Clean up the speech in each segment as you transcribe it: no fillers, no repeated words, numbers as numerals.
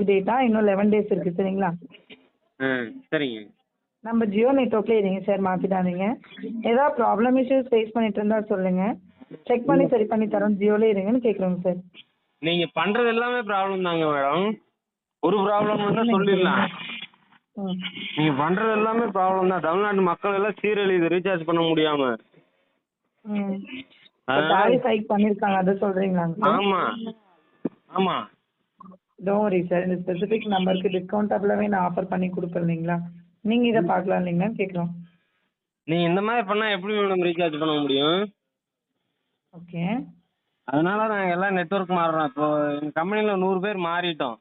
Last data இன்னும் 11 days இருக்குது சரிங்களா? சரிங்க. நம்ம ஜியோ நெட்ஒர்க்லேயே இருங்க சார், மாற்றிடாதீங்க. ஏதாவது ப்ராப்ளம் இஷ்யூஸ் ஃபேஸ் பண்ணிட்டு இருந்தா சொல்லுங்கள், செக் பண்ணி சரி பண்ணி தரோம். ஜியோலே இருங்கன்னு கேட்குறோங்க சார். நீங்கள் பண்ணுறது எல்லாமே ப்ராப்ளம் தாங்க மேடம். ஒரு ப்ராப்ளம் தான் சொல்லிடலாம். நீங்கள் பண்ணுறது எல்லாமே ப்ராப்ளம் தான். தமிழ்நாட்டு மக்கள் எல்லாம் சீரழியுது ரீசார்ஜ் பண்ண முடியாமல். டாரிஃப் ஹைக் பண்ணியிருக்காங்க, அதை சொல்கிறீங்களாங்க சார்? ஆமாம் ஆமாம். டோன்ட் வரி சார், இந்த ஸ்பெசிஃபிக் நம்பருக்கு டிஸ்கவுண்டபிளாகவே நான் ஆஃபர் பண்ணி கொடுப்பேன் இல்லைங்களா? நீங்கள் இதை பார்க்கலாம் இல்லைங்களா கேட்குறோம். நீங்கள் இந்த மாதிரி பண்ணால் எப்படி மேடம் ரீசார்ஜ் பண்ண முடியும்? ஓகே. அதனால நாங்கள் எல்லாம் நெட்வொர்க் மாறுறோம். இப்போ எங்கள் கம்பெனியில் 100 பேர் மாறிட்டோம்.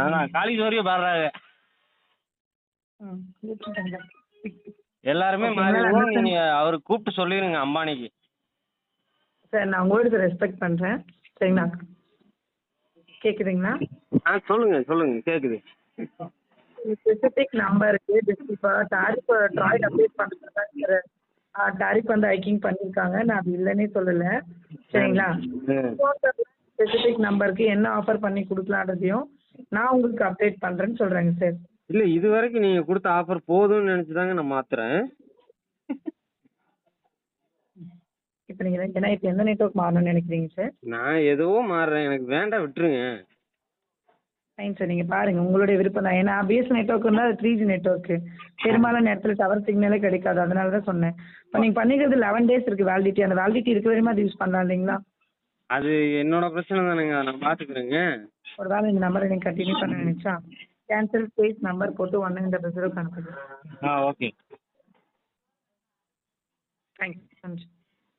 அதான் காலேஜ் வரையும் பாடுறாங்க. எல்லாருமே மாறிடுவோம். நீங்கள் அவருக்கு கூப்பிட்டு சொல்லிடுங்க அம்பானிக்கு. சார் நான் உங்களுக்கு ரெஸ்பெக்ட் பண்ணுறேன் சரிங்களா? கேட்குதுங்களா? சொல்லுங்க கேட்குது. ஸ்பெசிஃபிக் நம்பருக்கு இப்போ டாரிஃப் ட்ராய் அப்டேட் பண்ணுறதா டாரிஃப் வந்து ஹைக்கிங் பண்ணியிருக்காங்க, நான் அது இல்லைன்னே சொல்லலை சரிங்களா? ஸ்பெசிஃபிக் நம்பருக்கு என்ன ஆஃபர் பண்ணி கொடுக்கலான்றதையும் நான் உங்களுக்கு அப்டேட் பண்ணுறேன்னு சொல்கிறேங்க சார். இல்லை, இது வரைக்கும் நீங்கள் கொடுத்த ஆஃபர் போதும்னு நினச்சி தாங்க நான் மாற்றுறேன். இப்போ நீங்கள் ஏன்னா இப்போ எந்த நெட்வொர்க் மாறணும்னு நினைக்கிறீங்க சார்? நான் எதுவோ மாறுறேன், எனக்கு வேண்டாம், விட்டுருங்க. ஃபைன் சார், நீங்கள் பாருங்கள், உங்களுடைய விருப்பம் தான். ஏன்னா பிஎஸ் நெட்வொர்க் இருந்தால் அது 3G நெட்வொர்க்கு, பெரும்பாலான நேரத்தில் டவர் சிக்னலே கிடைக்காது. அதனால தான் சொன்னேன். இப்போ நீங்கள் பண்ணிக்கிறது 11 டேஸ் இருக்குது வேலிடிட்டி. அந்த வேலிடிட்டி இருக்க வரையும் அது யூஸ் பண்ணலாம் இல்லைங்களா? அது என்னோட பிரச்சனை தானுங்க, நான் பார்த்துக்கிறேங்க. ஒரு வேளை இந்த நம்பரை நீங்கள் கண்டினியூ பண்ண நினச்சா கேன்சல் ஸ்பேஸ் நம்பர் போட்டு 1 அனுப்புங்க. ஓகே. தேங்க்யூ.